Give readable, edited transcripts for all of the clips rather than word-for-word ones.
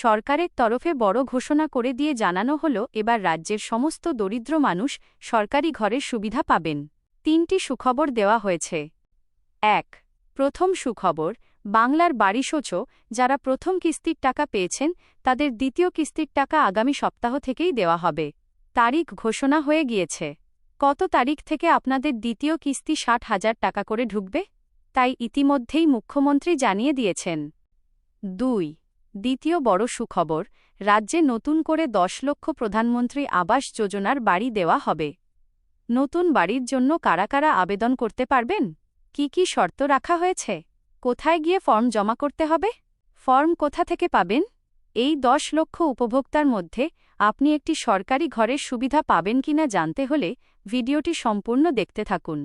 সরকারের তরফে বড় ঘোষণা করে দিয়ে জানানো হলো এবার রাজ্যের সমস্ত দরিদ্র মানুষ সরকারি ঘরের সুবিধা পাবেন। 3টি সুখবর দেওয়া হয়েছে। 1. প্রথম সুখবর, বাংলার বাড়িসোচো যারা প্রথম কিস্তির টাকা পেয়েছেন তাদের দ্বিতীয় কিস্তির টাকা আগামী সপ্তাহ থেকেই দেওয়া হবে। তারিখ ঘোষণা হয়ে গিয়েছে। কত তারিখ থেকে আপনাদের দ্বিতীয় কিস্তি 60,000 টাকা করে ঢুকবে তাই ইতিমধ্যেই মুখ্যমন্ত্রী জানিয়ে দিয়েছেন। 2. দ্বিতীয় বড় সুখবর, রাজ্যে নতুন করে 10 লক্ষ প্রধানমন্ত্রী আবাস যোজনার বাড়ি দেওয়া হবে। নতুন বাড়ির জন্য কারা কারা আবেদন করতে পারবেন, কি কি শর্ত রাখা হয়েছে, কোথায় গিয়ে ফর্ম জমা করতে হবে, ফর্ম কোথা থেকে পাবেন, এই 10 লক্ষ উপভোক্তার মধ্যে আপনি একটি সরকারি ঘরের সুবিধা পাবেন কিনা জানতে হলে ভিডিওটি সম্পূর্ণ দেখতে থাকুন।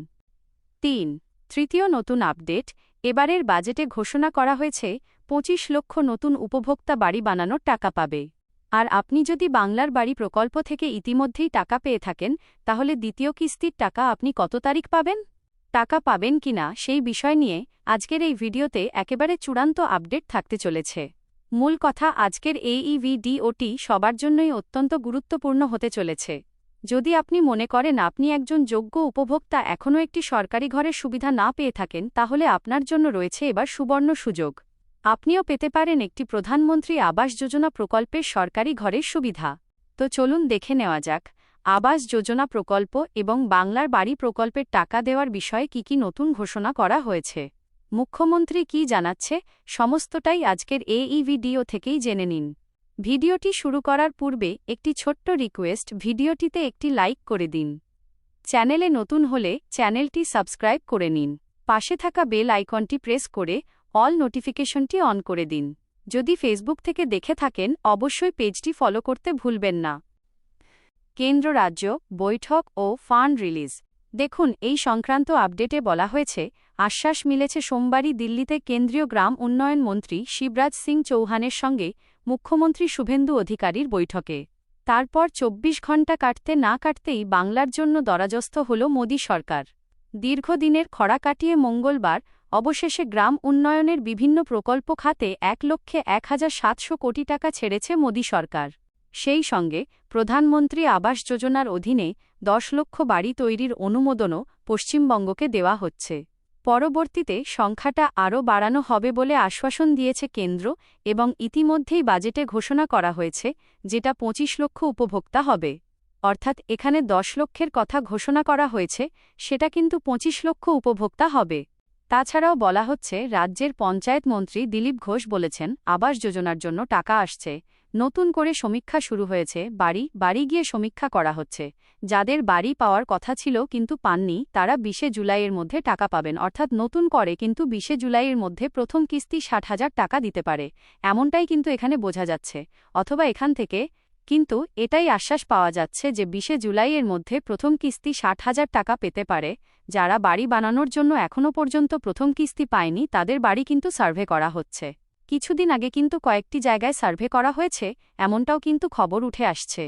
3. তৃতীয় নতুন আপডেট, এবারের বাজেটে ঘোষণা করা হয়েছে 25 লক্ষ নতুন উপভোক্তা বাড়ি বানানোর টাকা পাবে। আর আপনি যদি বাংলার বাড়ি প্রকল্প থেকে ইতিমধ্যেই টাকা পেয়ে থাকেন তাহলে দ্বিতীয় কিস্তির টাকা আপনি কত তারিখ পাবেন, টাকা পাবেন কিনা সেই বিষয় নিয়ে আজকের এই ভিডিওতে একেবারে চূড়ান্ত আপডেট থাকতে চলেছে। মূল কথা, আজকের এই ভিডিওটি সবার জন্যই অত্যন্ত গুরুত্বপূর্ণ হতে চলেছে। যদি আপনি মনে করেন আপনি একজন যোগ্য উপভোক্তা এখনও একটি সরকারি ঘরের সুবিধা না পেয়ে থাকেন তাহলে আপনার জন্য রয়েছে এবার সুবর্ণ সুযোগ। আপনিও পেতে পারেন একটি প্রধানমন্ত্রী আবাস যোজনা প্রকল্পের সরকারি ঘরের সুবিধা। তো চলুন দেখে নেওয়া যাক আবাস যোজনা প্রকল্প এবং বাংলার বাড়ি প্রকল্পের টাকা দেওয়ার বিষয়ে কি কি নতুন ঘোষণা করা হয়েছে, মুখ্যমন্ত্রী কি জানাচ্ছে, সমস্তটাই আজকের এই ভিডিও থেকেই জেনে নিন। ভিডিওটি শুরু করার পূর্বে একটি ছোট্ট রিকোয়েস্ট, ভিডিওটিতে একটি লাইক করে দিন। চ্যানেলে নতুন হলে চ্যানেলটি সাবস্ক্রাইব করে নিন। পাশে থাকা বেল আইকনটি প্রেস করে অল নোটিফিকেশনটি অন করে দিন। যদি ফেসবুক থেকে দেখে থাকেন অবশ্যই পেজটি ফলো করতে ভুলবেন না। কেন্দ্র রাজ্য বৈঠক ও ফান্ড রিলিজ। দেখুন, এই সংক্রান্ত আপডেটে বলা হয়েছে আশ্বাস মিলেছে সোমবারই দিল্লিতে কেন্দ্রীয় গ্রাম উন্নয়ন মন্ত্রী শিবরাজ সিং চৌহানের সঙ্গে মুখ্যমন্ত্রী শুভেন্দু অধিকারীর বৈঠকে। তারপর 24 ঘণ্টা কাটতে না কাটতেই বাংলার জন্য দরাজস্থ হল মোদী সরকার। দীর্ঘদিনের খরা কাটিয়ে মঙ্গলবার অবশেষে গ্রাম উন্নয়নের বিভিন্ন প্রকল্প খাতে 1,01,700 কোটি টাকা ছেড়েছে মোদী সরকার। সেই সঙ্গে প্রধানমন্ত্রী আবাস যোজনার অধীনে 10 লক্ষ বাড়ি তৈরির অনুমোদনও পশ্চিমবঙ্গকে দেওয়া হচ্ছে। পরবর্তীতে সংখ্যাটা আরও বাড়ানো হবে বলে আশ্বাসন দিয়েছে কেন্দ্র এবং ইতিমধ্যেই বাজেটে ঘোষণা করা হয়েছে যেটা 25 লক্ষ উপভোক্তা হবে। অর্থাৎ এখানে 10 লক্ষের কথা ঘোষণা করা হয়েছে, সেটা কিন্তু 25 লক্ষ উপভোক্তা হবে। তাছাড়াও বলা হচ্ছে রাজ্যের পঞ্চায়েত মন্ত্রী দিলীপ ঘোষ বলেছেন আবাস যোজনার জন্য টাকা আসছে, নতুন করে সমীক্ষা শুরু হয়েছে, বাড়ি বাড়ি গিয়ে সমীক্ষা করা হচ্ছে। যাদের বাড়ি পাওয়ার কথা ছিল কিন্তু পাননি তারা 20 জুলাইয়ের মধ্যে টাকা পাবেন। অর্থাৎ নতুন করে কিন্তু 20 জুলাইয়ের মধ্যে প্রথম কিস্তি 60,000 টাকা দিতে পারে, এমনটাই কিন্তু এখানে বোঝা যাচ্ছে। অথবা এখান থেকে কিন্তু এটাই আশ্বাস পাওয়া যাচ্ছে যে 20 জুলাইয়ের মধ্যে প্রথম কিস্তি 60,000 টাকা পেতে পারে। যারা বাড়ি বানানোর জন্য এখনও পর্যন্ত প্রথম কিস্তি পায়নি তাদের বাড়ি কিন্তু সার্ভে করা হচ্ছে। কিছুদিন আগে কিন্তু কয়েকটি জায়গায় সার্ভে করা হয়েছে, এমনটাও কিন্তু খবর উঠে আসছে।